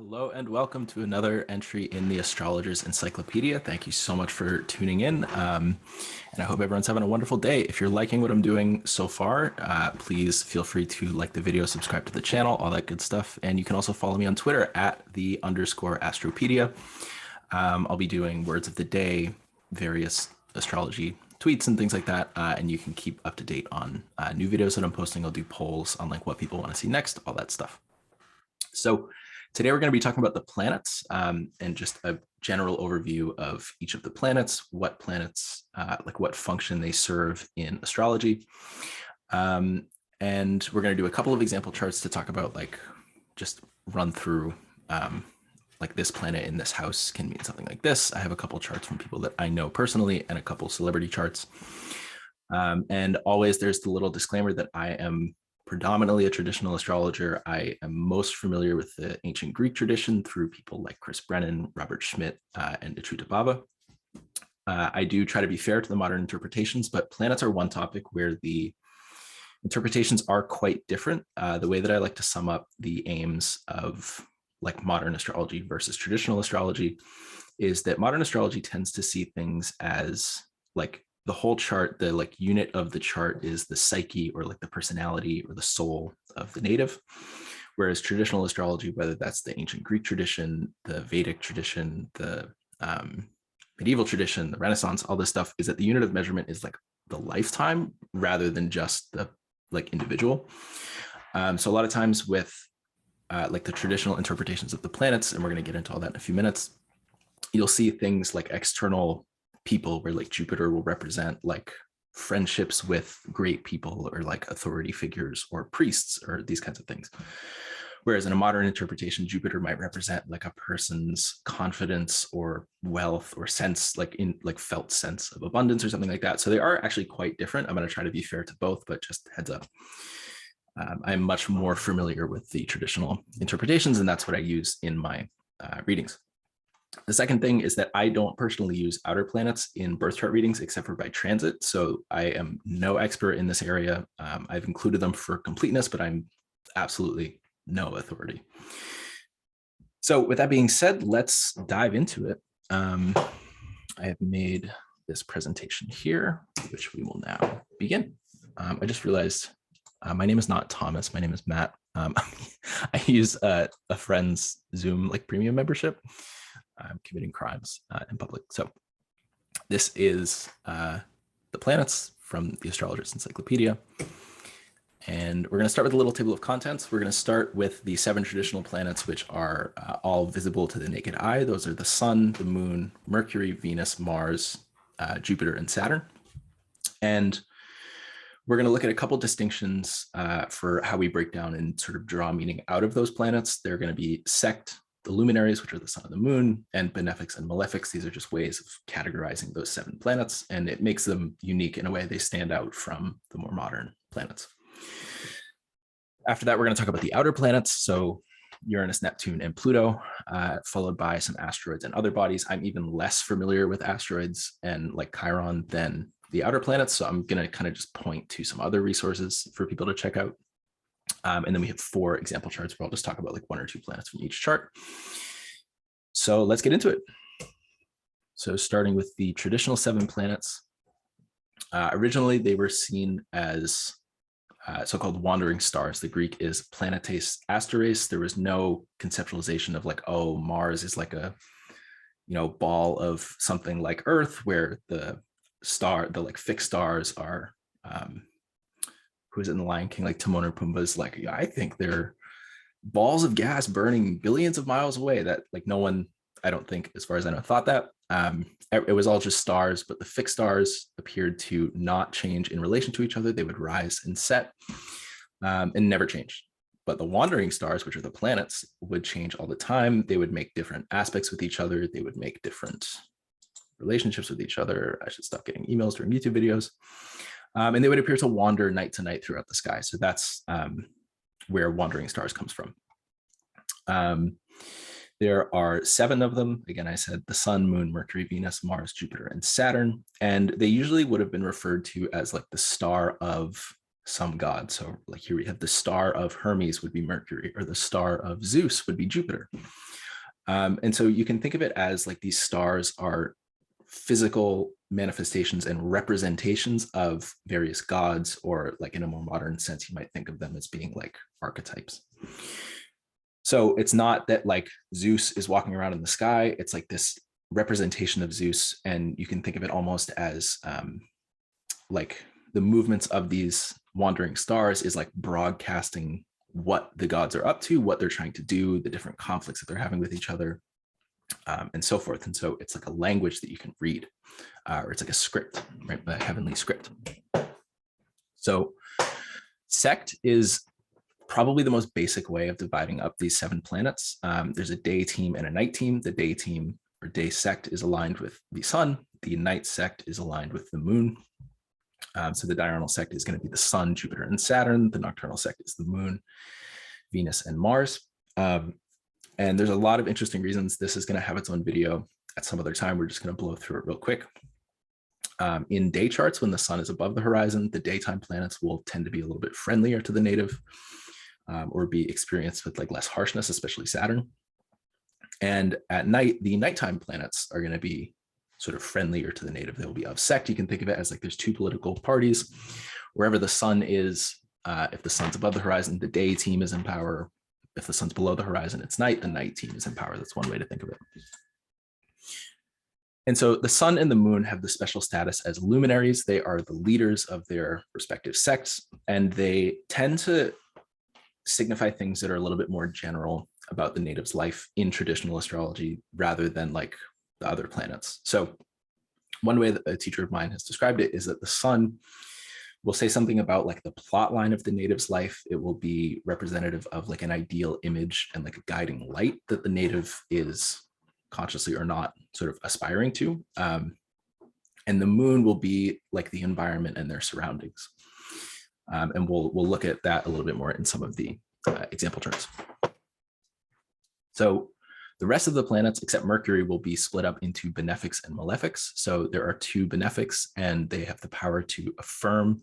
Hello and welcome to another entry in the Astrologers Encyclopedia. Thank you so much for tuning in. And I hope everyone's having a wonderful day. If you're liking what I'm doing so far, please feel free to like the video, subscribe to the channel, all that good stuff. And you can also follow me on Twitter at @the_Astropedia. I'll be doing words of the day, various astrology tweets and things like that. And you can keep up to date on new videos that I'm posting. I'll do polls on like what people want to see next, all that stuff. So today we're going to be talking about the planets and just a general overview of each of the planets, what planets, like what function they serve in astrology. And we're going to do a couple of example charts to talk about, like, just run through like this planet in this house can mean something like this. I have a couple charts from people that I know personally and a couple celebrity charts. And always there's the little disclaimer that I am predominantly a traditional astrologer. I am most familiar with the ancient Greek tradition through people like Chris Brennan, Robert Schmidt, and Achyuta Bhabha. I do try to be fair to the modern interpretations, but planets are one topic where the interpretations are quite different. The way that I like to sum up the aims of like modern astrology versus traditional astrology is that modern astrology tends to see things as like the whole chart, the like unit of the chart is the psyche or like the personality or the soul of the native. Whereas traditional astrology, whether that's the ancient Greek tradition, the Vedic tradition, the medieval tradition, the Renaissance, all this stuff is that the unit of measurement is like the lifetime rather than just the like individual. So a lot of times with like the traditional interpretations of the planets, and we're going to get into all that in a few minutes, you'll see things like external people where like Jupiter will represent like friendships with great people or like authority figures or priests or these kinds of things. Whereas in a modern interpretation, Jupiter might represent like a person's confidence or wealth or sense, like in like felt sense of abundance or something like that. So they are actually quite different. I'm going to try to be fair to both, but just heads up. I'm much more familiar with the traditional interpretations, and that's what I use in my readings. The second thing is that I don't personally use outer planets in birth chart readings except for by transit. So I am no expert in this area. I've included them for completeness, but I'm absolutely no authority. So with that being said, let's dive into it. I have made this presentation here, which we will now begin. I just realized my name is not Thomas. My name is Matt. I use a friend's Zoom like premium membership. I'm committing crimes in public. So this is the planets from the Astrologers Encyclopedia. And we're going to start with a little table of contents. We're going to start with the 7 traditional planets, which are all visible to the naked eye. Those are the Sun, the Moon, Mercury, Venus, Mars, Jupiter, and Saturn. And we're going to look at a couple distinctions for how we break down and sort of draw meaning out of those planets. They're going to be sect, the luminaries, which are the sun and the moon, and benefics and malefics. These are just ways of categorizing those 7 planets, and it makes them unique in a way. They stand out from the more modern planets. After that, we're going to talk about the outer planets. So Uranus, Neptune, and Pluto, followed by some asteroids and other bodies. I'm even less familiar with asteroids and like Chiron than the outer planets. So I'm going to kind of just point to some other resources for people to check out. And then we have 4 example charts where I'll just talk about like 1 or 2 planets from each chart. So let's get into it. So starting with the traditional 7 planets, originally they were seen as so-called wandering stars. The Greek is planetes asteres. There was no conceptualization of like, oh, Mars is like a, you know, ball of something like Earth, where the like fixed stars are who's in the Lion King, like Timon or Pumbaa's like, I think they're balls of gas burning billions of miles away. That like no one, I don't think, as far as I know, thought that. It was all just stars, but the fixed stars appeared to not change in relation to each other. They would rise and set and never change. But the wandering stars, which are the planets, would change all the time. They would make different aspects with each other. They would make different relationships with each other. I should stop getting emails during YouTube videos. And they would appear to wander night to night throughout the sky. So that's where wandering stars comes from. There are 7 of them. Again, I said the Sun, Moon, Mercury, Venus, Mars, Jupiter, and Saturn. And they usually would have been referred to as like the star of some god. So like here we have the star of Hermes would be Mercury, or the star of Zeus would be Jupiter. And so you can think of it as like these stars are physical manifestations and representations of various gods, or like in a more modern sense, you might think of them as being like archetypes. So it's not that like Zeus is walking around in the sky, it's like this representation of Zeus, and you can think of it almost as like the movements of these wandering stars is like broadcasting what the gods are up to, what they're trying to do, the different conflicts that they're having with each other, and so forth. And so it's like a language that you can read, or it's like a script, right? A heavenly script. So sect is probably the most basic way of dividing up these 7 planets. There's a day team and a night team. The day team or day sect is aligned with the sun. The night sect is aligned with the moon. So the diurnal sect is going to be the sun, Jupiter, and Saturn. The nocturnal sect is the moon, Venus, and Mars. And there's a lot of interesting reasons. This is going to have its own video at some other time. We're just going to blow through it real quick. In day charts, when the sun is above the horizon, the daytime planets will tend to be a little bit friendlier to the native, or be experienced with like less harshness, especially Saturn. And at night, the nighttime planets are going to be sort of friendlier to the native. They'll be of sect. You can think of it as like there's 2 political parties. Wherever the sun is, if the sun's above the horizon, the day team is in power. If the sun's below the horizon, it's night, the night team is in power. That's one way to think of it. And so the sun and the moon have the special status as luminaries. They are the leaders of their respective sects, and they tend to signify things that are a little bit more general about the native's life in traditional astrology rather than like the other planets. So one way that a teacher of mine has described it is that the sun will say something about like the plot line of the native's life. It will be representative of like an ideal image and like a guiding light that the native is consciously or not sort of aspiring to. And the moon will be like the environment and their surroundings. And we'll look at that a little bit more in some of the example charts. So the rest of the planets, except Mercury, will be split up into benefics and malefics. So there are 2 benefics, and they have the power to affirm,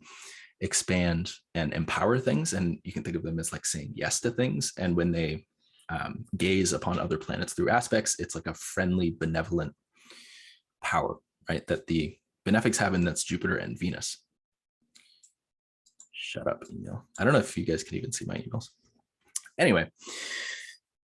expand, and empower things. And you can think of them as like saying yes to things. And when they gaze upon other planets through aspects, it's like a friendly, benevolent power, right? That the benefics have, and that's Jupiter and Venus. Shut up, email. I don't know if you guys can even see my emails. Anyway,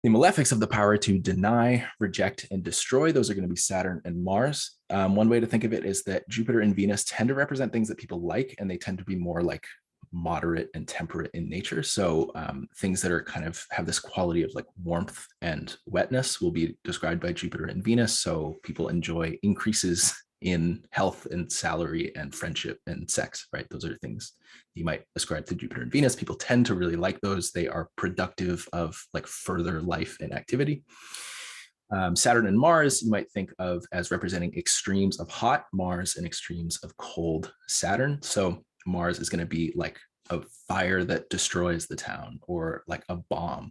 the malefics have the power to deny, reject, and destroy. Those are going to be Saturn and Mars. One way to think of it is that Jupiter and Venus tend to represent things that people like, and they tend to be more like moderate and temperate in nature. So things that are kind of have this quality of like warmth and wetness will be described by Jupiter and Venus. So people enjoy increases in health and salary and friendship and sex, right? Those are things you might ascribe to Jupiter and Venus. People tend to really like those. They are productive of like further life and activity. Saturn and Mars, you might think of as representing extremes of hot Mars and extremes of cold Saturn. So Mars is going to be like a fire that destroys the town, or like a bomb,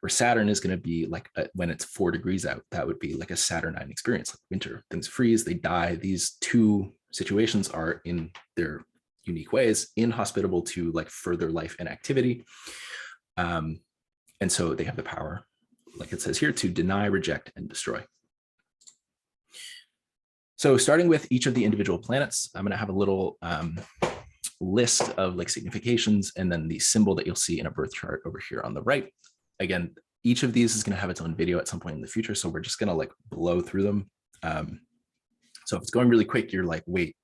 where Saturn is going to be like when it's 4 degrees out, that would be like a Saturnine experience, like winter. Things freeze, they die. These 2 situations are in their unique ways inhospitable to like further life and activity. And so they have the power, like it says here, to deny, reject, and destroy. So starting with each of the individual planets, I'm going to have a little list of like significations, and then the symbol that you'll see in a birth chart over here on the right. Again, each of these is going to have its own video at some point in the future, so we're just going to like blow through them. So if it's going really quick, you're like, wait,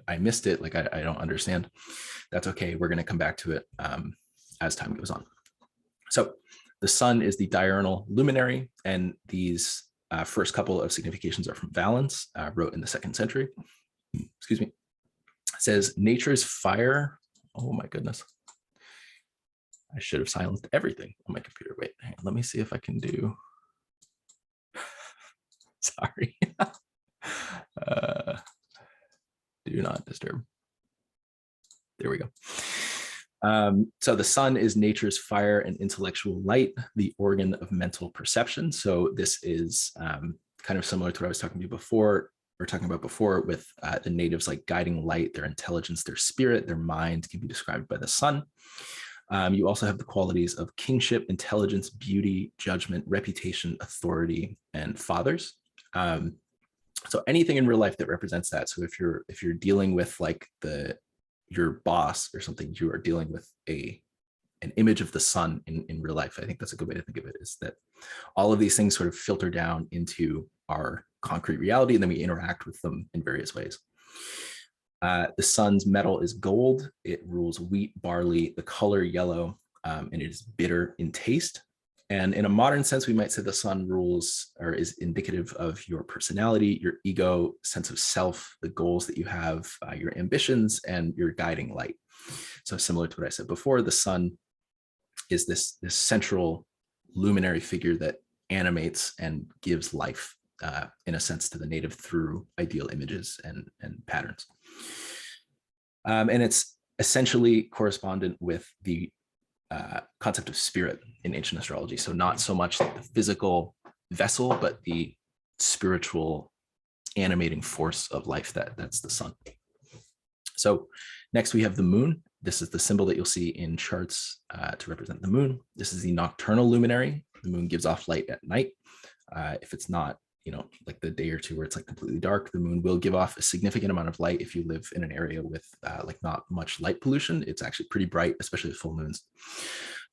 I missed it, like I don't understand. That's okay. We're going to come back to it as time goes on. So the sun is the diurnal luminary, and these first couple of significations are from Valens, wrote in the 2nd century. Excuse me. It says nature's fire. Oh my goodness. I should have silenced everything on my computer. Wait, hang on, let me see if I can do. Sorry. Do not disturb. There we go. So the sun is nature's fire and intellectual light, the organ of mental perception. So this is kind of similar to what I was talking about before with the natives, like guiding light, their intelligence, their spirit, their mind can be described by the sun. You also have the qualities of kingship, intelligence, beauty, judgment, reputation, authority, and fathers. So anything in real life that represents that. So if you're dealing with like your boss or something, you are dealing with an image of the sun in real life. I think that's a good way to think of it, is that all of these things sort of filter down into our concrete reality, and then we interact with them in various ways. The sun's metal is gold. It rules wheat, barley, the color yellow, and it is bitter in taste. And in a modern sense, we might say the sun rules or is indicative of your personality, your ego, sense of self, the goals that you have, your ambitions, and your guiding light. So similar to what I said before, the sun is this central luminary figure that animates and gives life, in a sense, to the native through ideal images and patterns. And it's essentially correspondent with the concept of spirit in ancient astrology. So not so much the physical vessel, but the spiritual animating force of life that's the sun. So next we have the moon. This is the symbol that you'll see in charts to represent the moon. This is the nocturnal luminary. The moon gives off light at night. If it's not, like the day or two where it's like completely dark, the moon will give off a significant amount of light. If you live in an area with like not much light pollution, it's actually pretty bright, especially with full moons.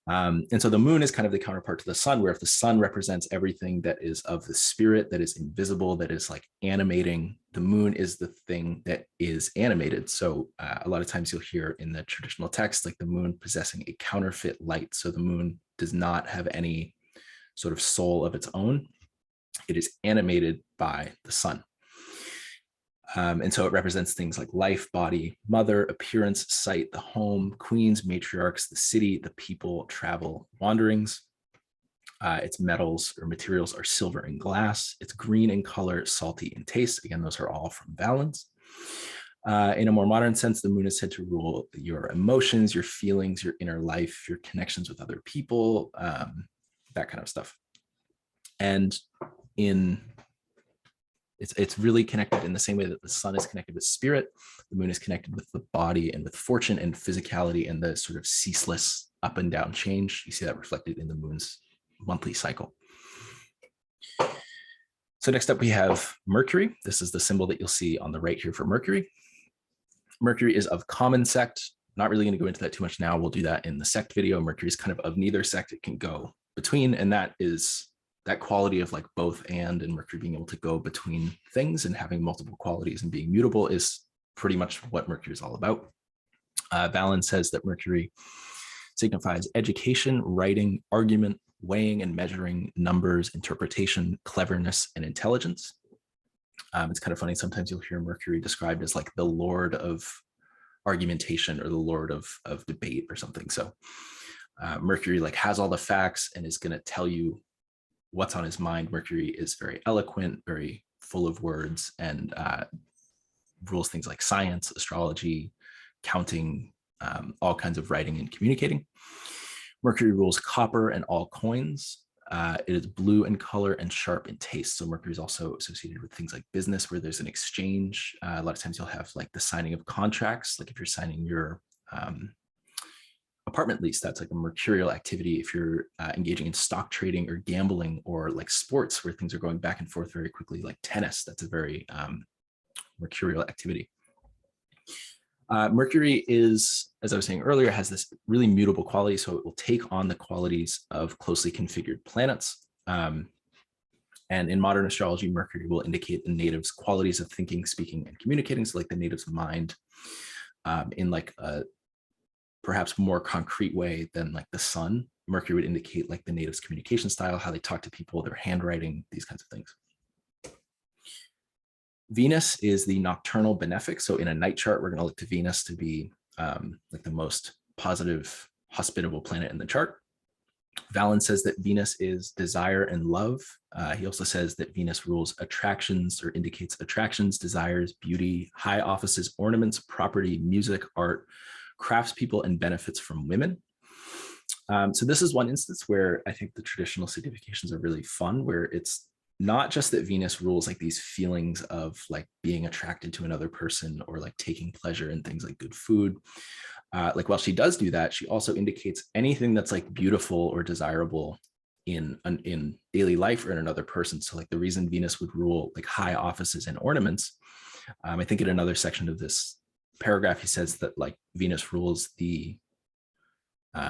And so the moon is kind of the counterpart to the sun, where if the sun represents everything that is of the spirit, that is invisible, that is like animating, the moon is the thing that is animated. So a lot of times you'll hear in the traditional text, like the moon possessing a counterfeit light. So the moon does not have any sort of soul of its own. It is animated by the sun. And so it represents things like life, body, mother, appearance, sight, the home, queens, matriarchs, the city, the people, travel, wanderings. Its metals or materials are silver and glass. It's green in color, salty in taste. Again, those are all from Valens. In a more modern sense, the moon is said to rule your emotions, your feelings, your inner life, your connections with other people, that kind of stuff. And it's really connected in the same way that the sun is connected with spirit. The moon is connected with the body and with fortune and physicality and the sort of ceaseless up and down change. You see that reflected in the moon's monthly cycle. So next up we have Mercury. This is the symbol that you'll see on the right here for Mercury. Mercury is of common sect. Not really going to go into that too much now. We'll do that in the sect video. Mercury is kind of neither sect. It can go between, and that is that quality of like both and Mercury being able to go between things and having multiple qualities and being mutable is pretty much what Mercury is all about. Valens says that Mercury signifies education, writing, argument, weighing and measuring, numbers, interpretation, cleverness, and intelligence. It's kind of funny. Sometimes you'll hear Mercury described as like the lord of argumentation or the lord of debate or something. So Mercury like has all the facts and is going to tell you what's on his mind. Mercury is very eloquent, very full of words, and rules things like science, astrology, counting, all kinds of writing and communicating. Mercury rules copper and all coins. It is blue in color and sharp in taste. So Mercury is also associated with things like business, where there's an exchange. A lot of times you'll have like the signing of contracts. Like if you're signing your apartment lease, that's like a mercurial activity. If you're engaging in stock trading or gambling or like sports where things are going back and forth very quickly, like tennis, that's a very mercurial activity. Mercury is, as I was saying earlier, has this really mutable quality. So it will take on the qualities of closely configured planets. And in modern astrology, Mercury will indicate the native's qualities of thinking, speaking, and communicating. So like the native's mind in like a perhaps more concrete way than like the sun. Mercury would indicate like the native's communication style, how they talk to people, their handwriting, these kinds of things. Venus is the nocturnal benefic. So in a night chart, we're going to look to Venus to be like the most positive, hospitable planet in the chart. Valens says that Venus is desire and love. He also says that Venus rules attractions or indicates attractions, desires, beauty, high offices, ornaments, property, music, art, craftspeople, and benefits from women. So this is one instance where I think the traditional significations are really fun, where it's not just that Venus rules like these feelings of like being attracted to another person or like taking pleasure in things like good food. Like while she does do that, she also indicates anything that's like beautiful or desirable in daily life or in another person. So like the reason Venus would rule like high offices and ornaments, I think in another section of this paragraph, he says that like Venus rules the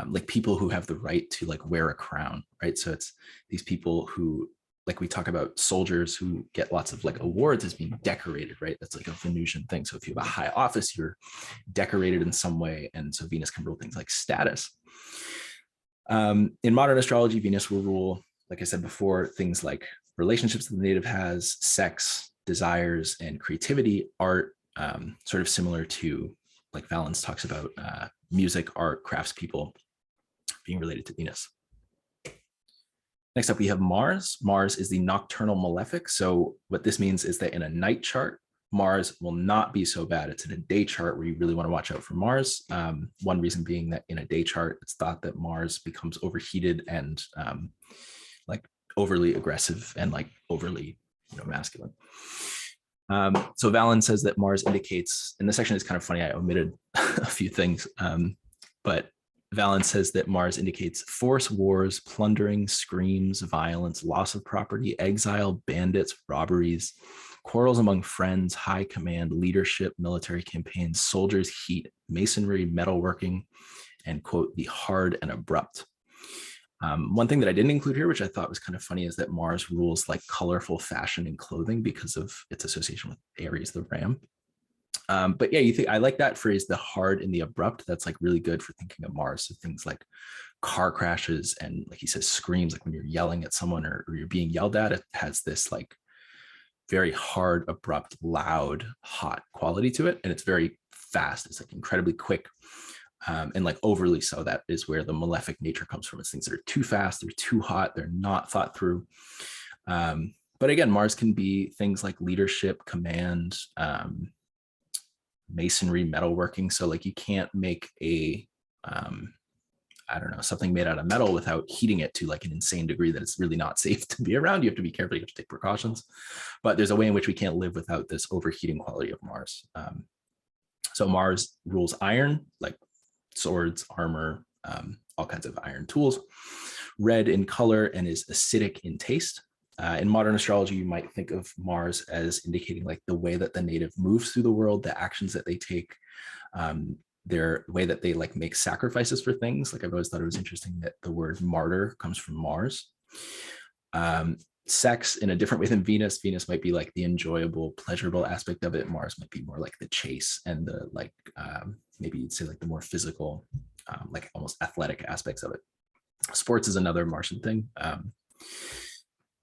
like people who have the right to like wear a crown, right? So it's these people who, like we talk about soldiers who get lots of like awards as being decorated, right? That's like a Venusian thing. So if you have a high office, you're decorated in some way. And so Venus can rule things like status. In modern astrology, Venus will rule, like I said before, things like relationships that the native has, sex, desires, and creativity, art, sort of similar to like Valens talks about music, art, craftspeople being related to Venus. Next up, we have Mars. Mars is the nocturnal malefic. So what this means is that in a night chart, Mars will not be so bad. It's in a day chart where you really want to watch out for Mars. One reason being that in a day chart, it's thought that Mars becomes overheated and like overly aggressive and like overly, masculine. So Valens says that Mars indicates, and this section is kind of funny, I omitted a few things, but Valens says that Mars indicates force, wars, plundering, screams, violence, loss of property, exile, bandits, robberies, quarrels among friends, high command, leadership, military campaigns, soldiers, heat, masonry, metalworking, and quote, the hard and abrupt. One thing that I didn't include here, which I thought was kind of funny, is that Mars rules like colorful fashion and clothing because of its association with Aries, the ram. But yeah, I like that phrase, the hard and the abrupt. That's like really good for thinking of Mars. So things like car crashes and, like he says, screams, like when you're yelling at someone or you're being yelled at, it has this like very hard, abrupt, loud, hot quality to it. And it's very fast. It's like incredibly quick. And like overly so. That is where the malefic nature comes from. It's things that are too fast, they're too hot, they're not thought through. But again, Mars can be things like leadership, command, masonry, metalworking. So like you can't make something made out of metal without heating it to like an insane degree that it's really not safe to be around. You have to be careful, you have to take precautions. But there's a way in which we can't live without this overheating quality of Mars. So Mars rules iron, like swords, armor, all kinds of iron tools, red in color, and is acidic in taste. In modern astrology, you might think of Mars as indicating like the way that the native moves through the world, the actions that they take, their way that they like make sacrifices for things. Like I've always thought it was interesting that the word martyr comes from Mars. Sex in a different way than Venus. Venus might be like the enjoyable, pleasurable aspect of it. Mars might be more like the chase and the like, maybe you'd say like the more physical, like almost athletic aspects of it. Sports is another Martian thing.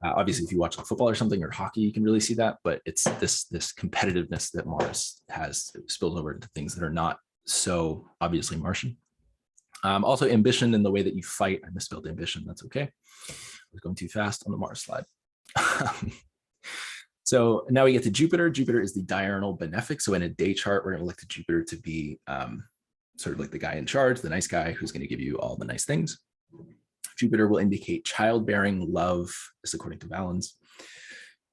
Obviously, if you watch like football or something or hockey, you can really see that. But it's this competitiveness that Mars has spilled over into things that are not so obviously Martian. Also, ambition in the way that you fight. I misspelled ambition. That's okay. I was going too fast on the Mars slide. So now we get to Jupiter. Jupiter is the diurnal benefic. So in a day chart, we're going to look to Jupiter to be sort of like the guy in charge, the nice guy who's going to give you all the nice things. Jupiter will indicate childbearing, love, this according to Valens,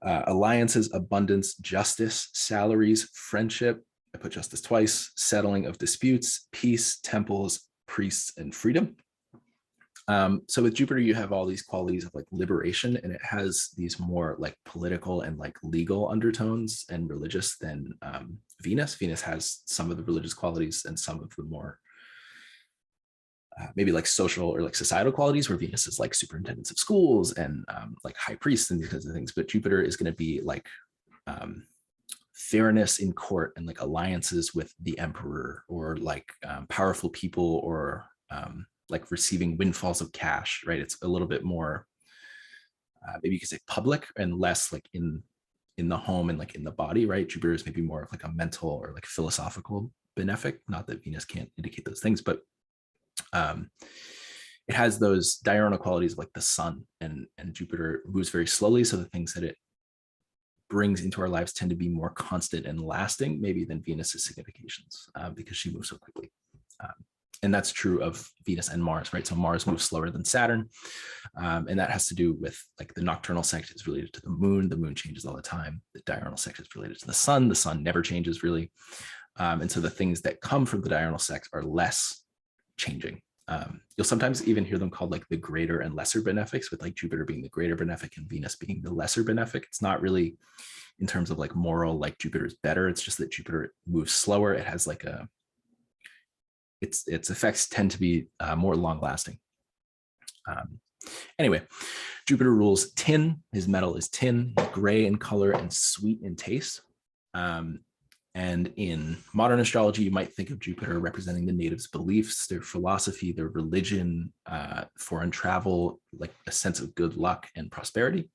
alliances, abundance, justice, salaries, friendship. I put justice twice, settling of disputes, peace, temples, priests, and freedom. So with Jupiter, you have all these qualities of like liberation, and it has these more like political and like legal undertones and religious than Venus. Venus has some of the religious qualities and some of the more maybe like social or like societal qualities, where Venus is like superintendents of schools and like high priests and these kinds of things. But Jupiter is going to be like fairness in court and like alliances with the emperor, or like powerful people, or like receiving windfalls of cash, right? It's a little bit more, maybe you could say public and less like in the home and like in the body, right? Jupiter is maybe more of like a mental or like philosophical benefic. Not that Venus can't indicate those things, but it has those diurnal qualities of like the sun, and Jupiter moves very slowly. So the things that it brings into our lives tend to be more constant and lasting, maybe than Venus's significations, because she moves so quickly. And that's true of Venus and Mars, right? So Mars moves slower than Saturn. And that has to do with like the nocturnal sect is related to the moon. The moon changes all the time. The diurnal sect is related to the sun. The sun never changes really. And so the things that come from the diurnal sects are less changing. You'll sometimes even hear them called like the greater and lesser benefics, with like Jupiter being the greater benefic and Venus being the lesser benefic. It's not really in terms of like moral, like Jupiter is better. It's just that Jupiter moves slower. It has like its effects tend to be more long lasting. Anyway, Jupiter rules tin. His metal is tin, gray in color and sweet in taste. And in modern astrology, you might think of Jupiter representing the natives' beliefs, their philosophy, their religion, foreign travel, like a sense of good luck and prosperity.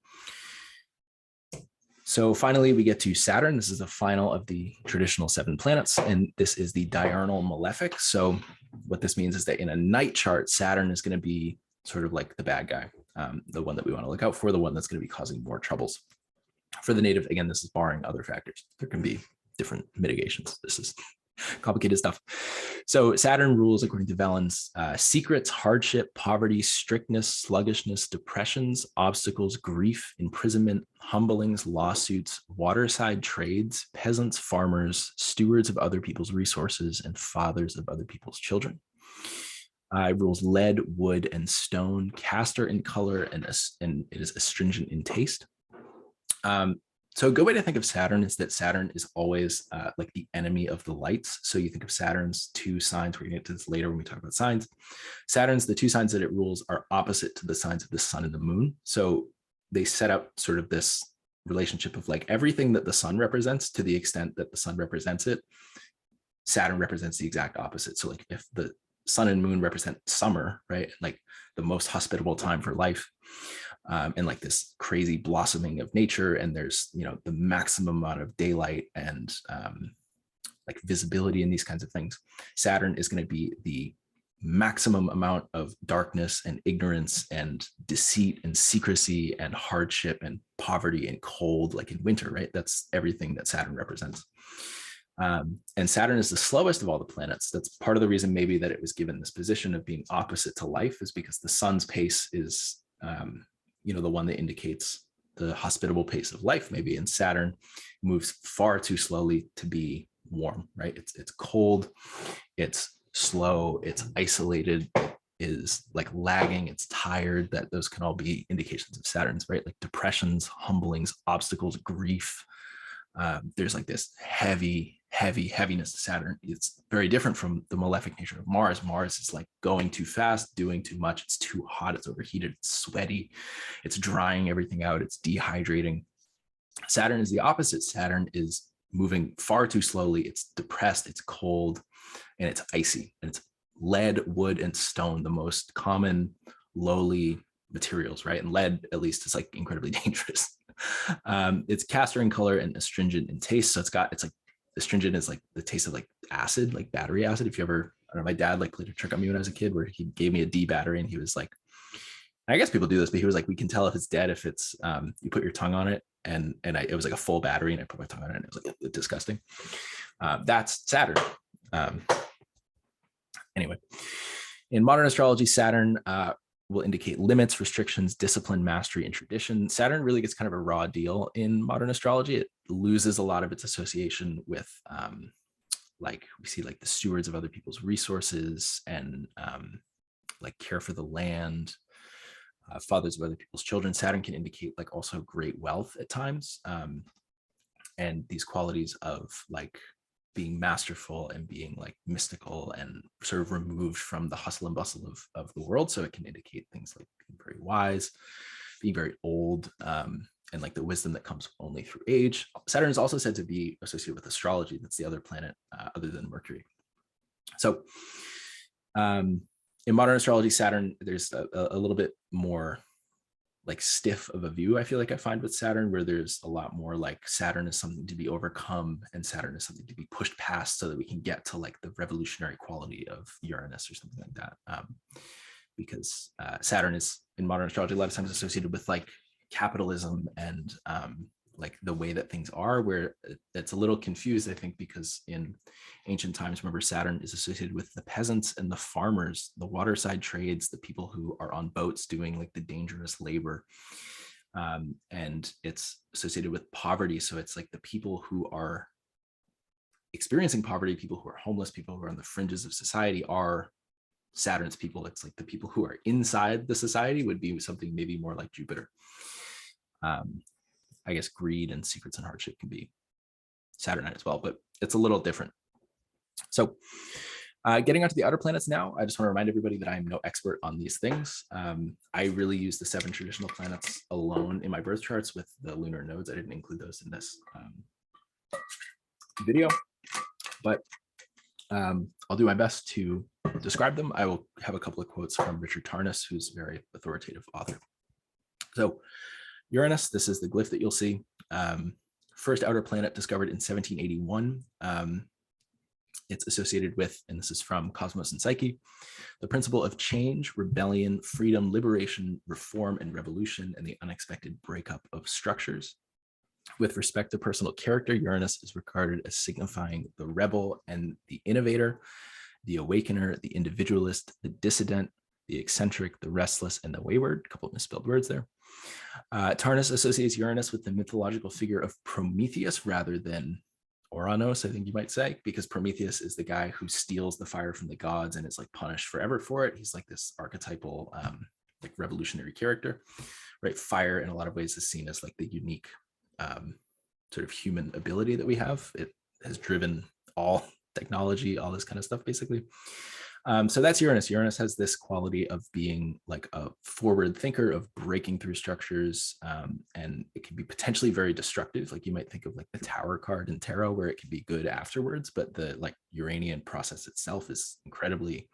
So finally, we get to Saturn. This is the final of the traditional 7 planets, and this is the diurnal malefic. So what this means is that in a night chart, Saturn is going to be sort of like the bad guy, the one that we want to look out for, the one that's going to be causing more troubles. For the native, again, this is barring other factors. There can be different mitigations. This is complicated stuff. So Saturn rules, according to Valens, secrets, hardship, poverty, strictness, sluggishness, depressions, obstacles, grief, imprisonment, humblings, lawsuits, waterside trades, peasants, farmers, stewards of other people's resources, and fathers of other people's children. It rules lead, wood, and stone, castor in color, and it is astringent in taste. So a good way to think of Saturn is that Saturn is always like the enemy of the lights. So you think of Saturn's 2 signs. We're going to get to this later when we talk about signs. Saturn's, the 2 signs that it rules are opposite to the signs of the sun and the moon. So they set up sort of this relationship of like everything that the sun represents, to the extent that the sun represents it, Saturn represents the exact opposite. So like if the sun and moon represent summer, right? Like the most hospitable time for life. And like this crazy blossoming of nature, and there's, you know, the maximum amount of daylight and like visibility and these kinds of things. Saturn is going to be the maximum amount of darkness and ignorance and deceit and secrecy and hardship and poverty and cold, like in winter, right? That's everything that Saturn represents. And Saturn is the slowest of all the planets. That's part of the reason maybe that it was given this position of being opposite to life, is because the sun's pace is you know, the one that indicates the hospitable pace of life, maybe. And Saturn moves far too slowly to be warm, right? It's cold, it's slow, it's isolated, is like lagging, it's tired. That those can all be indications of Saturn's, right? Like depressions, humblings, obstacles, grief. There's like this heaviness to Saturn. It's very different from the malefic nature of Mars. Mars is like going too fast, doing too much. It's too hot, it's overheated, it's sweaty, it's drying everything out, it's dehydrating. Saturn is the opposite. Saturn is moving far too slowly. It's depressed, it's cold, and it's icy. And it's lead, wood, and stone, the most common lowly materials, right? And lead, at least, is like incredibly dangerous. It's castor in color and astringent in taste. So it's like astringent is like the taste of like acid, like battery acid. If you ever, I don't know, my dad like played a trick on me when I was a kid where he gave me a D battery, and he was like, I guess people do this, but he was like, we can tell if it's dead if it's you put your tongue on it, and it was like a full battery, and I put my tongue on it, and it was like disgusting. That's Saturn. Anyway, in modern astrology, Saturn will indicate limits, restrictions, discipline, mastery, and tradition. Saturn really gets kind of a raw deal in modern astrology. It loses a lot of its association with like we see like the stewards of other people's resources, and like care for the land, fathers of other people's children. Saturn can indicate like also great wealth at times, and these qualities of like being masterful and being like mystical and sort of removed from the hustle and bustle of the world. So it can indicate things like being very wise, being very old, and like the wisdom that comes only through age. Saturn is also said to be associated with astrology. That's the other planet other than Mercury. So in modern astrology, Saturn, there's a little bit more like stiff of a view, I feel like I find with Saturn, where there's a lot more like Saturn is something to be overcome and Saturn is something to be pushed past so that we can get to like the revolutionary quality of Uranus or something like that. Because Saturn is in modern astrology a lot of times associated with like capitalism and like the way that things are, where it's a little confused, I think, because in ancient times, remember, Saturn is associated with the peasants and the farmers, the waterside trades, the people who are on boats doing like the dangerous labor. And it's associated with poverty. So it's like the people who are experiencing poverty, people who are homeless, people who are on the fringes of society are Saturn's people. It's like the people who are inside the society would be something maybe more like Jupiter. I guess greed and secrets and hardship can be Saturnine as well, but it's a little different. So getting onto the outer planets now, I just want to remind everybody that I'm no expert on these things. I really use the 7 traditional planets alone in my birth charts with the lunar nodes. I didn't include those in this video, but I'll do my best to describe them. I will have a couple of quotes from Richard Tarnas, who's a very authoritative author. So Uranus, this is the glyph that you'll see. First outer planet discovered in 1781. It's associated with, and this is from Cosmos and Psyche, the principle of change, rebellion, freedom, liberation, reform, and revolution, and the unexpected breakup of structures. With respect to personal character, Uranus is regarded as signifying the rebel and the innovator, the awakener, the individualist, the dissident, the eccentric, the restless, and the wayward. A couple of misspelled words there. Tarnas associates Uranus with the mythological figure of Prometheus rather than Uranus, I think you might say, because Prometheus is the guy who steals the fire from the gods and is like punished forever for it. He's like this archetypal, like revolutionary character, right? Fire in a lot of ways is seen as like the unique sort of human ability that we have. It has driven all technology, all this kind of stuff, basically. So that's Uranus. Uranus has this quality of being like a forward thinker, of breaking through structures, and it can be potentially very destructive. Like you might think of like the Tower card in tarot, where it can be good afterwards, but the like Uranian process itself is incredibly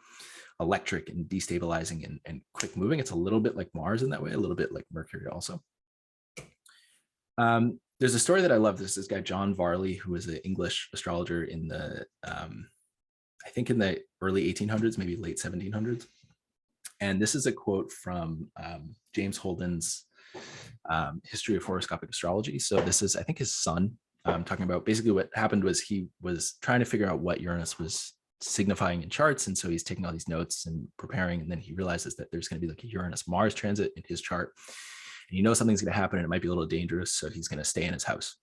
electric and destabilizing and quick moving. It's a little bit like Mars in that way, a little bit like Mercury also. There's a story that I love. This guy, John Varley, who was an English astrologer in the I think in the early 1800s, maybe late 1700s. And this is a quote from James Holden's History of Horoscopic Astrology. So this is, I think, his son talking about basically what happened was he was trying to figure out what Uranus was signifying in charts. And so he's taking all these notes and preparing. And then he realizes that there's going to be like a Uranus-Mars transit in his chart. And he knows something's going to happen and it might be a little dangerous. So he's going to stay in his house.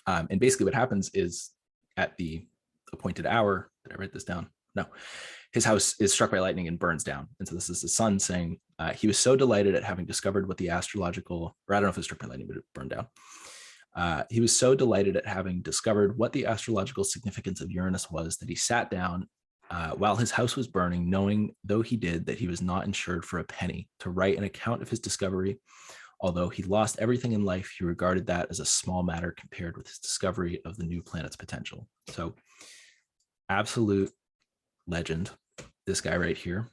And basically what happens is at the appointed hour, did I write this down? No, his house is struck by lightning and burns down. And so this is the son saying he was so delighted at having discovered what the astrological, or I don't know if it was struck by lightning, but it burned down. He was so delighted at having discovered what the astrological significance of Uranus was that he sat down while his house was burning, knowing, though he did, that he was not insured for a penny, to write an account of his discovery. Although he lost everything in life, he regarded that as a small matter compared with his discovery of the new planet's potential. So absolute legend, this guy right here.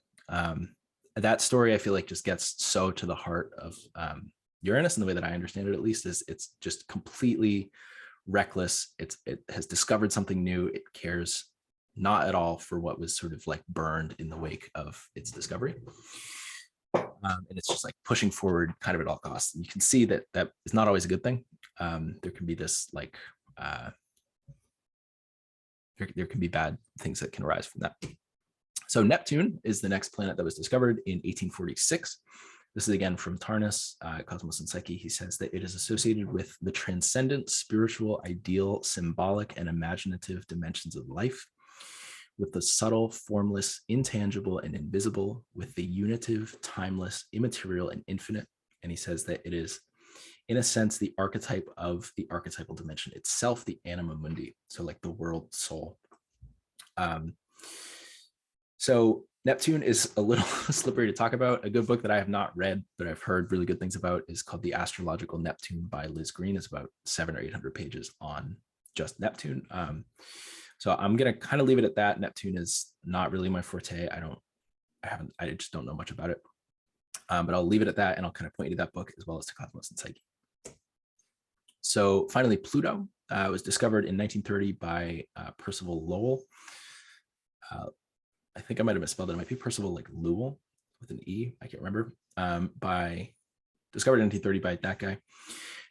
That story, I feel like, just gets so to the heart of Uranus, in the way that I understand it, at least, is it's just completely reckless. It has discovered something new. It cares not at all for what was sort of like burned in the wake of its discovery. And it's just like pushing forward kind of at all costs. And you can see that that is not always a good thing. There can be this like, there can be bad things that can arise from that. So Neptune is the next planet that was discovered in 1846. This is again from Tarnas, Cosmos and Psyche. He says that it is associated with the transcendent, spiritual, ideal, symbolic, and imaginative dimensions of life, with the subtle, formless, intangible, and invisible, with the unitive, timeless, immaterial, and infinite. And he says that it is, in a sense, the archetype of the archetypal dimension itself, the anima mundi, so like the world soul. So Neptune is a little slippery to talk about. A good book that I have not read, but I've heard really good things about, is called The Astrological Neptune by Liz Green. It's about 700 or 800 pages on just Neptune. So I'm going to kind of leave it at that. Neptune is not really my forte. I just don't know much about it. But I'll leave it at that, and I'll kind of point you to that book as well as to Cosmos and Psyche. So finally, Pluto was discovered in 1930 by Percival Lowell. I think I might have misspelled it. It might be Percival like Lowell with an E. I can't remember. Discovered in 1930 by that guy.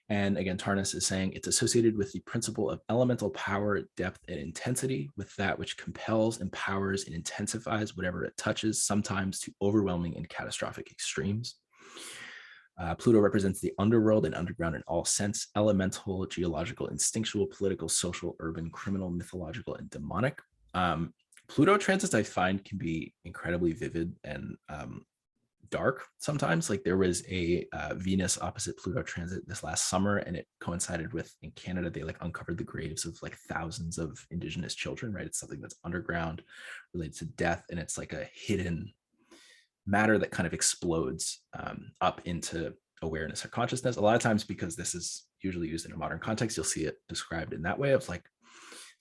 And again, Tarnas is saying it's associated with the principle of elemental power, depth, and intensity, with that which compels, empowers, and intensifies whatever it touches, sometimes to overwhelming and catastrophic extremes. Pluto represents the underworld and underground in all sense: elemental, geological, instinctual, political, social, urban, criminal, mythological, and demonic. Pluto transits, I find, can be incredibly vivid and dark sometimes. Like there was a Venus opposite Pluto transit this last summer, and it coincided with, in Canada, they like uncovered the graves of like thousands of Indigenous children, right? It's something that's underground, related to death, and it's like a hidden matter that kind of explodes up into awareness or consciousness. A lot of times, because this is usually used in a modern context, you'll see it described in that way, of like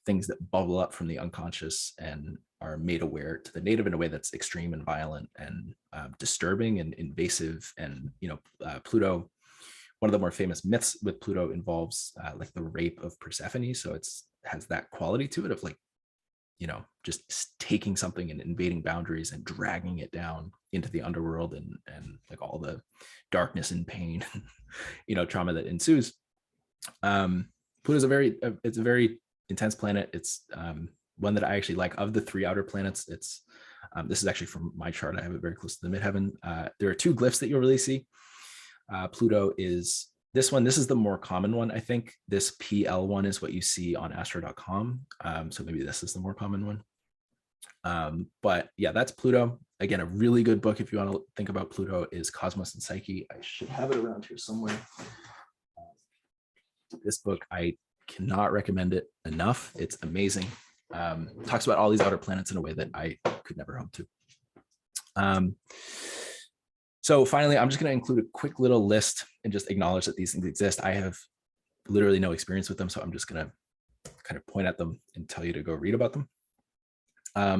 things that bubble up from the unconscious and are made aware to the native in a way that's extreme and violent and disturbing and invasive. And, you know, Pluto, one of the more famous myths with Pluto involves like the rape of Persephone. So it's has that quality to it of like, you know, just taking something and invading boundaries and dragging it down into the underworld and like all the darkness and pain, you know, trauma that ensues. Pluto's it's a very intense planet. It's one that I actually like. Of the three outer planets, it's this is actually from my chart. I have it very close to the midheaven. There are two glyphs that you'll really see. Pluto is this one. This is the more common one, I think. This PL one is what you see on astro.com. So maybe this is the more common one. But yeah, that's Pluto. Again, a really good book if you want to think about Pluto is Cosmos and Psyche. I should have it around here somewhere. This book, I cannot recommend it enough. It's amazing. Talks about all these outer planets in a way that I could never hope to. So finally, I'm just going to include a quick little list and just acknowledge that these things exist. I have literally no experience with them, so I'm just going to kind of point at them and tell you to go read about them.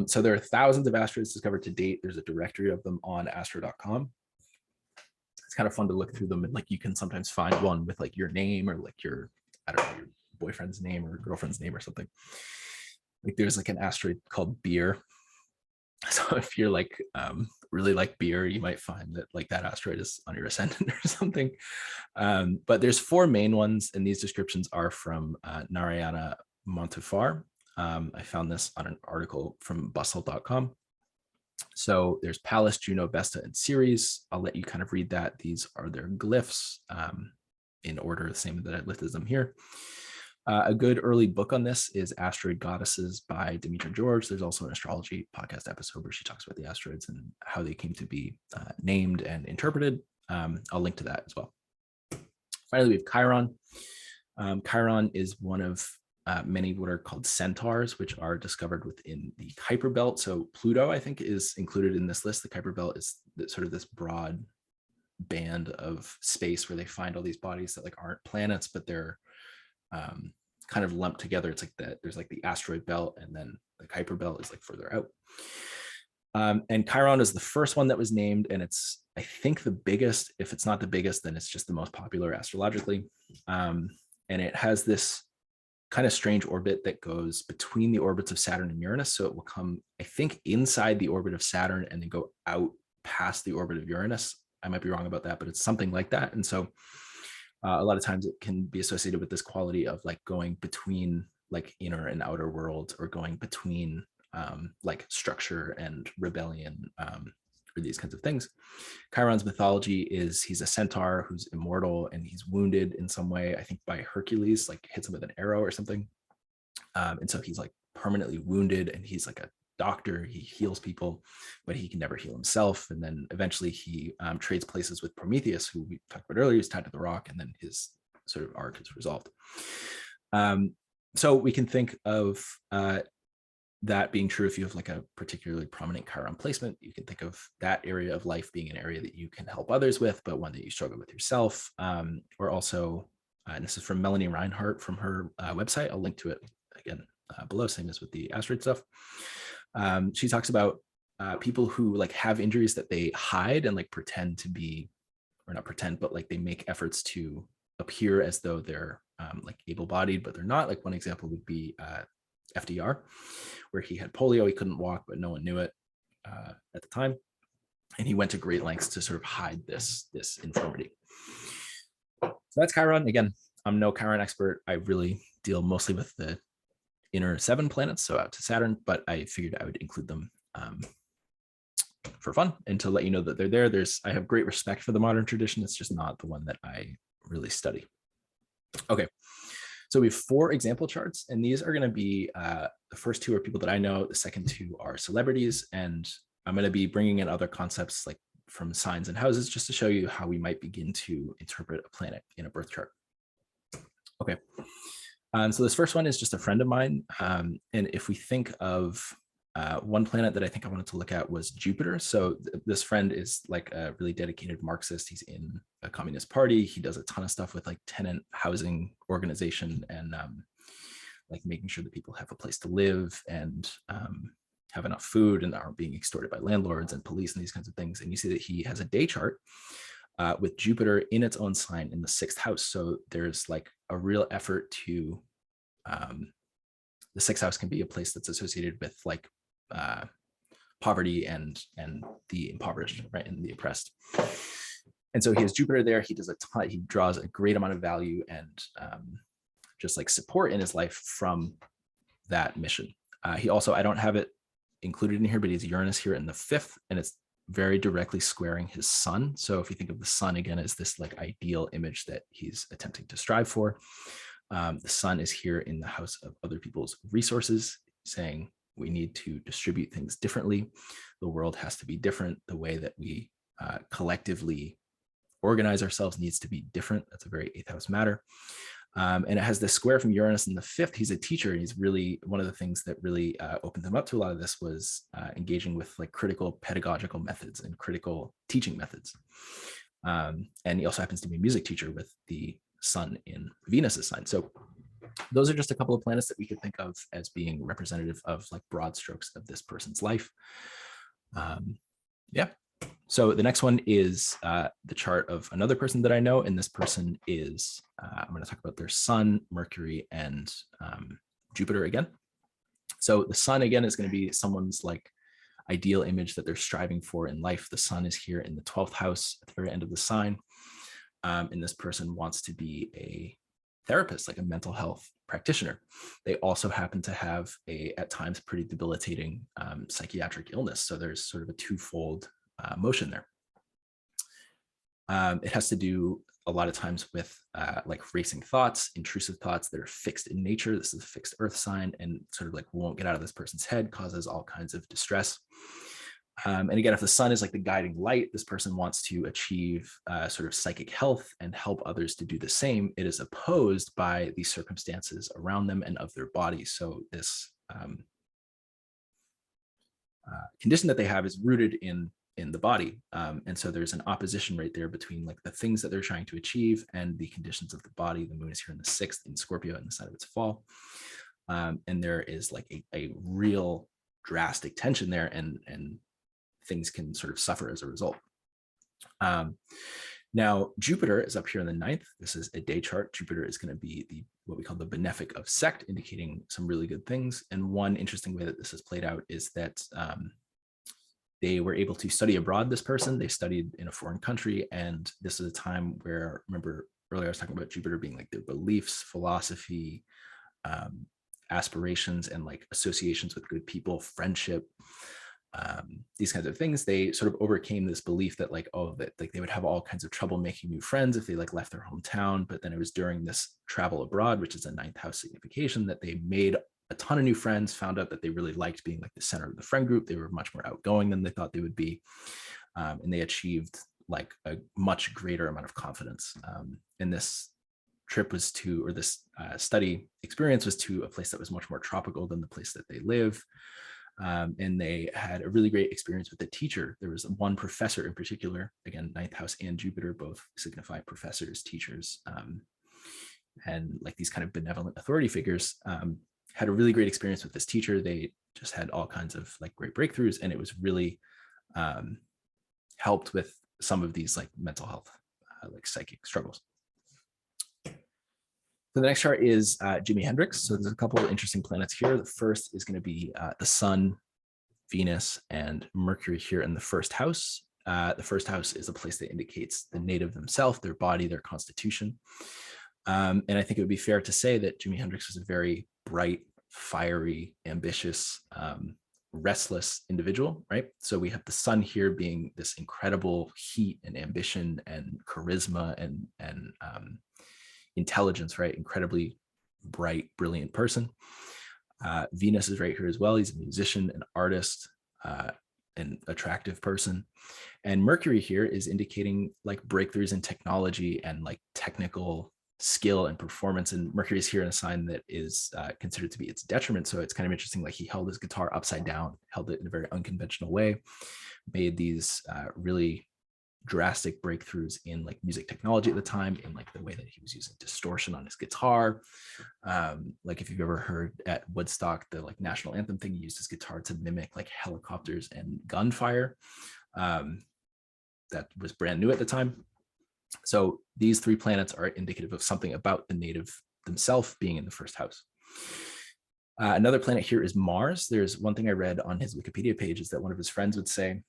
So there are thousands of asteroids discovered to date. There's a directory of them on astro.com. It's kind of fun to look through them, and like you can sometimes find one with like your name or like your, I don't know, your boyfriend's name or girlfriend's name or something. Like there's like an asteroid called Beer. So if you're like really like beer, you might find that like that asteroid is on your ascendant or something. But there's four main ones, and these descriptions are from Narayana Montefar. I found this on an article from bustle.com. So there's Pallas, Juno, Vesta, and Ceres. I'll let you kind of read that. These are their glyphs in order, the same that I listed them here. A good early book on this is Asteroid Goddesses by Demetra George. There's also an astrology podcast episode where she talks about the asteroids and how they came to be named and interpreted. I'll link to that as well. Finally, we have Chiron. Chiron is one of many what are called centaurs, which are discovered within the Kuiper Belt. So Pluto, I think, is included in this list. The Kuiper Belt is sort of this broad band of space where they find all these bodies that like aren't planets, but they're kind of lumped together. It's like that there's like the asteroid belt, and then the Kuiper Belt is like further out. And Chiron is the first one that was named, and it's, I think, the biggest. If it's not the biggest, then it's just the most popular astrologically. And it has this kind of strange orbit that goes between the orbits of Saturn and Uranus. So it will come, I think, inside the orbit of Saturn and then go out past the orbit of Uranus. I might be wrong about that, but it's something like that. And so a lot of times it can be associated with this quality of like going between like inner and outer worlds, or going between like structure and rebellion, or these kinds of things. Chiron's mythology is he's a centaur who's immortal, and he's wounded in some way, I think by Hercules, like hits him with an arrow or something. And so he's like permanently wounded, and he's like a doctor. He heals people, but he can never heal himself. And then eventually he trades places with Prometheus, who we talked about earlier, is tied to the rock, and then his sort of arc is resolved. So we can think of that being true if you have like a particularly prominent Chiron placement. You can think of that area of life being an area that you can help others with, but one that you struggle with yourself. Or also, and this is from Melanie Reinhardt from her website. I'll link to it again below, same as with the asteroid stuff. She talks about people who like have injuries that they hide and like pretend to be, or not pretend, but like they make efforts to appear as though they're like able-bodied, but they're not. Like one example would be FDR, where he had polio. He couldn't walk, but no one knew it at the time, and he went to great lengths to sort of hide this infirmity. So that's Chiron. Again, I'm no Chiron expert. I really deal mostly with the inner 7 planets, so out to Saturn, but I figured I would include them for fun and to let you know that they're there. I have great respect for the modern tradition. It's just not the one that I really study. Okay, so we have 4 example charts, and these are going to be the first 2 are people that I know. The second 2 are celebrities, and I'm going to be bringing in other concepts like from signs and houses just to show you how we might begin to interpret a planet in a birth chart. Okay, so this first one is just a friend of mine, and if we think of one planet that I think I wanted to look at was Jupiter. So this friend is like a really dedicated Marxist. He's in a communist party. He does a ton of stuff with like tenant housing organization and like making sure that people have a place to live and have enough food and aren't being extorted by landlords and police and these kinds of things. And you see that he has a day chart with Jupiter in its own sign in the 6th house. So there's like a real effort to, the 6th house can be a place that's associated with like poverty and the impoverished, right, and the oppressed. And so he has Jupiter there. He does a ton, he draws a great amount of value and just like support in his life from that mission. He also, I don't have it included in here, but he's Uranus here in the 5th, and it's very directly squaring his sun. So if you think of the sun again as this like ideal image that he's attempting to strive for, the sun is here in the house of other people's resources, saying we need to distribute things differently. The world has to be different. The way that we collectively organize ourselves needs to be different. That's a very 8th house matter. And it has this square from Uranus in the 5th. He's a teacher. And he's really, one of the things that really opened him up to a lot of this was engaging with like critical pedagogical methods and critical teaching methods. And he also happens to be a music teacher with the sun in Venus's sign. So those are just a couple of planets that we could think of as being representative of like broad strokes of this person's life. Yeah. So the next one is the chart of another person that I know, and this person is, I'm going to talk about their sun, Mercury, and Jupiter again. So the sun again is going to be someone's like ideal image that they're striving for in life. The sun is here in the 12th house at the very end of the sign. And this person wants to be a therapist, like a mental health practitioner. They also happen to have a, at times, pretty debilitating psychiatric illness. So there's sort of a twofold motion there. It has to do a lot of times with like racing thoughts, intrusive thoughts that are fixed in nature. This is a fixed earth sign and sort of like won't get out of this person's head, causes all kinds of distress. And again, if the sun is like the guiding light, this person wants to achieve sort of psychic health and help others to do the same. It is opposed by the circumstances around them and of their body. So this condition that they have is rooted in the body. And so there's an opposition right there between like the things that they're trying to achieve and the conditions of the body. The moon is here in the 6th in Scorpio in the sign of its fall. And there is like a real drastic tension there, and things can sort of suffer as a result. Now, Jupiter is up here in the 9th. This is a day chart. Jupiter is going to be what we call the benefic of sect, indicating some really good things. And one interesting way that this has played out is that they were able to study abroad, this person. They studied in a foreign country. And this is a time where, remember earlier I was talking about Jupiter being like their beliefs, philosophy, aspirations, and like associations with good people, friendship, these kinds of things. They sort of overcame this belief that like, oh, that like they would have all kinds of trouble making new friends if they like left their hometown. But then it was during this travel abroad, which is a 9th house signification, that they made a ton of new friends, found out that they really liked being like the center of the friend group. They were much more outgoing than they thought they would be. And they achieved like a much greater amount of confidence. And this trip was to, or this study experience was to a place that was much more tropical than the place that they live. And they had a really great experience with the teacher. There was one professor in particular, again, 9th house and Jupiter both signify professors, teachers, and like these kind of benevolent authority figures. Had a really great experience with this teacher. They just had all kinds of like great breakthroughs, and it was really helped with some of these like mental health, like psychic struggles. So the next chart is Jimi Hendrix. So there's a couple of interesting planets here. The first is going to be the Sun, Venus, and Mercury here in the 1st house. The 1st house is a place that indicates the native themselves, their body, their constitution. And I think it would be fair to say that Jimi Hendrix was a very bright, fiery, ambitious, restless individual, right? So we have the sun here being this incredible heat and ambition and charisma and intelligence, right? Incredibly bright, brilliant person. Venus is right here as well. He's a musician, an artist, an attractive person. And Mercury here is indicating like breakthroughs in technology and like technical skill and performance. And Mercury is here in a sign that is considered to be its detriment. So it's kind of interesting. Like he held his guitar upside down, held it in a very unconventional way, made these really drastic breakthroughs in like music technology at the time, in like the way that he was using distortion on his guitar. Like if you've ever heard at Woodstock, the like national anthem thing, he used his guitar to mimic like helicopters and gunfire. That was brand new at the time. So these three planets are indicative of something about the native themselves being in the first house. Another planet here is Mars. There's one thing I read on his Wikipedia page is that one of his friends would say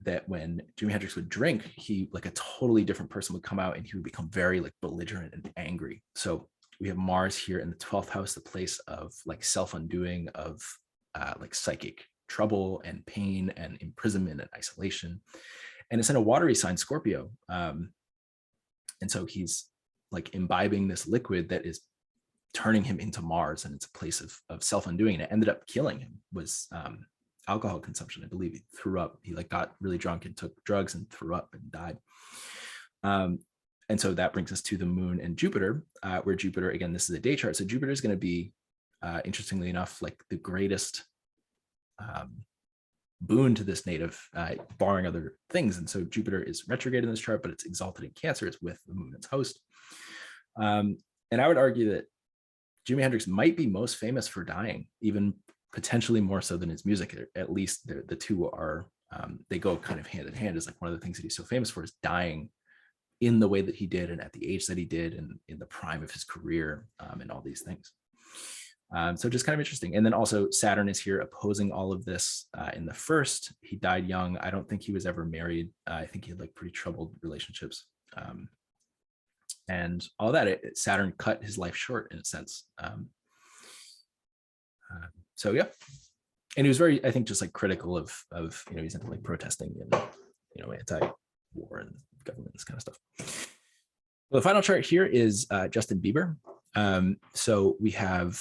that when Jimi Hendrix would drink, he like a totally different person would come out and he would become very like belligerent and angry. So we have Mars here in the 12th house, the place of like self-undoing, of like psychic trouble and pain and imprisonment and isolation. And it's in a watery sign, Scorpio. And so he's like imbibing this liquid that is turning him into Mars, and it's a place of self-undoing. And it ended up killing him, was alcohol consumption. I believe he threw up. He like got really drunk and took drugs and threw up and died. And so that brings us to the moon and Jupiter, where Jupiter, again, this is a day chart. So Jupiter is going to be, interestingly enough, like the greatest boon to this native, barring other things. And so Jupiter is retrograde in this chart, but it's exalted in Cancer. It's with the moon its host. And I would argue that Jimi Hendrix might be most famous for dying, even potentially more so than his music. At least the two are, they go kind of hand in hand. Is like one of the things that he's so famous for is dying in the way that he did and at the age that he did and in the prime of his career, and all these things. So just kind of interesting. And then also Saturn is here opposing all of this in the first. He died young. I don't think he was ever married. I think he had like pretty troubled relationships. And all that, Saturn cut his life short in a sense. So yeah. And he was very, I think, just like critical of he's into like protesting and, anti-war and government, this kind of stuff. Well, the final chart here is Justin Bieber. So we have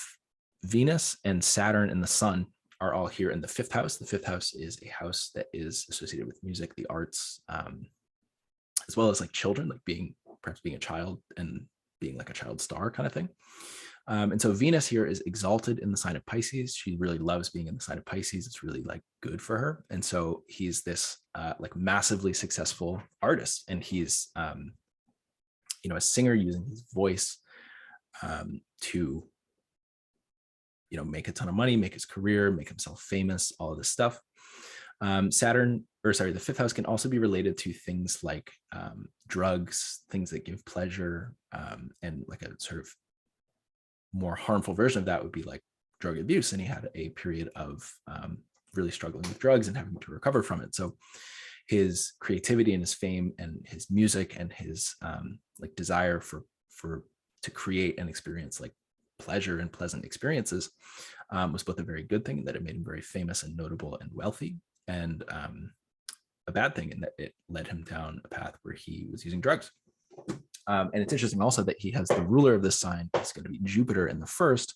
Venus and Saturn and the Sun are all here in the 5th house. The 5th house is a house that is associated with music, the arts, as well as like children, like perhaps being a child and being like a child star kind of thing. And so Venus here is exalted in the sign of Pisces. She really loves being in the sign of Pisces. It's really like good for her. And so he's this like massively successful artist, and he's a singer using his voice to make a ton of money, make his career, make himself famous, all of this stuff. The 5th house can also be related to things like drugs, things that give pleasure, and like a sort of more harmful version of that would be like drug abuse. And he had a period of really struggling with drugs and having to recover from it. So his creativity and his fame and his music and his like desire to create and experience like pleasure and pleasant experiences was both a very good thing, that it made him very famous and notable and wealthy, and a bad thing in that it led him down a path where he was using drugs. And it's interesting also that he has the ruler of this sign is going to be Jupiter in the 1st.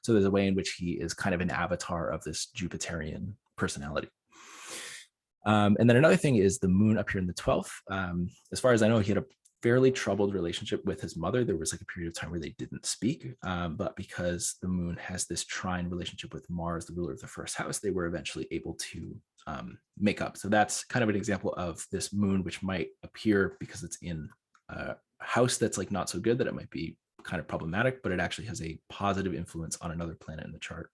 So there's a way in which he is kind of an avatar of this Jupiterian personality. And then another thing is the moon up here in the 12th. As far as I know, he had a fairly troubled relationship with his mother. There was like a period of time where they didn't speak, but because the moon has this trine relationship with Mars, the ruler of the 1st house, they were eventually able to make up. So that's kind of an example of this moon, which might appear because it's in a house that's like not so good, that it might be kind of problematic, but it actually has a positive influence on another planet in the chart.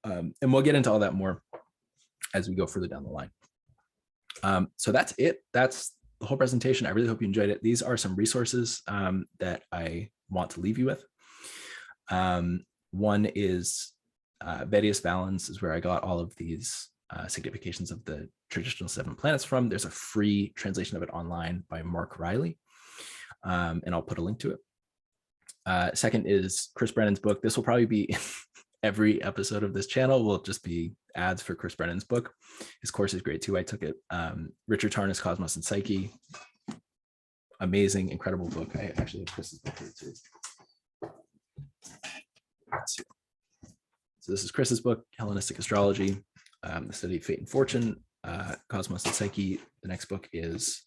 And we'll get into all that more as we go further down the line. So that's it. That's the whole presentation. I really hope you enjoyed it. These are some resources that I want to leave you with. One is Vedius Valens, is where I got all of these significations of the traditional 7 planets from. There's a free translation of it online by Mark Riley, and I'll put a link to it. Second is Chris Brennan's book. This will probably be every episode of this channel will just be ads for Chris Brennan's book. His course is great too. I took it. Richard Tarnas, Cosmos and Psyche. Amazing, incredible book. I actually have Chris's book here too. Let's see. So this is Chris's book, Hellenistic Astrology, the Study of Fate and Fortune, Cosmos and Psyche. The next book is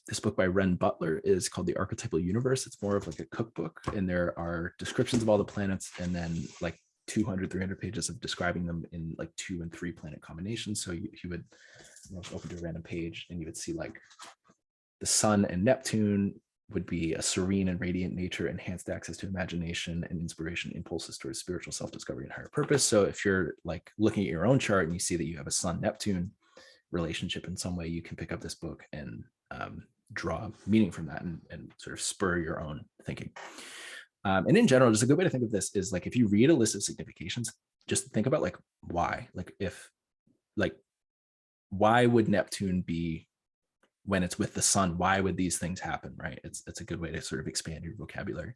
this book by Ren Butler is called The Archetypal Universe. It's more of like a cookbook, and there are descriptions of all the planets and then like 200, 300 pages of describing them in like 2 and 3 planet combinations. So you would open to a random page and you would see like the sun and Neptune would be a serene and radiant nature, enhanced access to imagination and inspiration, impulses towards spiritual self-discovery and higher purpose. So if you're like looking at your own chart and you see that you have a sun-Neptune relationship in some way, you can pick up this book and draw meaning from that and sort of spur your own thinking. And in general, just a good way to think of this is like, if you read a list of significations, just think about like, why, why would Neptune be, when it's with the sun, why would these things happen, right? It's a good way to sort of expand your vocabulary.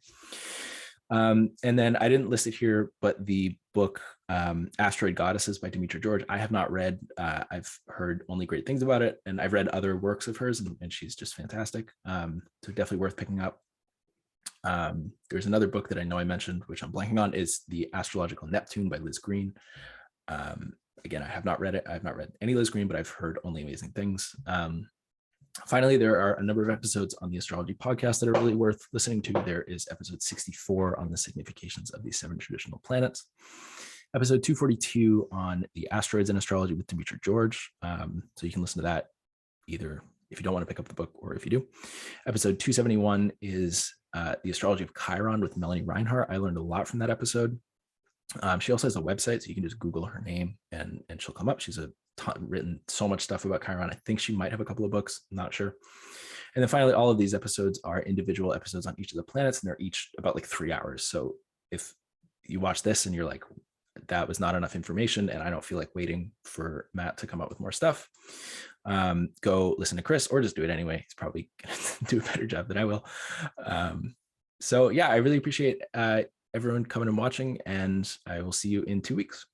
And then I didn't list it here, but the book Asteroid Goddesses by Demetra George, I have not read. I've heard only great things about it, and I've read other works of hers, and she's just fantastic. So definitely worth picking up. There's another book that I know I mentioned, which I'm blanking on, is The Astrological Neptune by Liz Green. Again, I have not read it. I have not read any Liz Green, but I've heard only amazing things. Finally, there are a number of episodes on the astrology podcast that are really worth listening to. There is episode 64 on the significations of these 7 traditional planets, episode 242 on the asteroids in astrology with Demetra George. So you can listen to that either if you don't want to pick up the book or if you do. Episode 271 is the astrology of Chiron with Melanie Reinhart. I learned a lot from that episode. She also has a website, so you can just Google her name and she'll come up. She's written so much stuff about Chiron. I think she might have a couple of books, I'm not sure. And then finally, all of these episodes are individual episodes on each of the planets, and they're each about like 3 hours. So if you watch this and you're like, that was not enough information and I don't feel like waiting for Matt to come up with more stuff, go listen to Chris, or just do it anyway. He's probably gonna do a better job than I will. So yeah, I really appreciate everyone coming and watching, and I will see you in 2 weeks.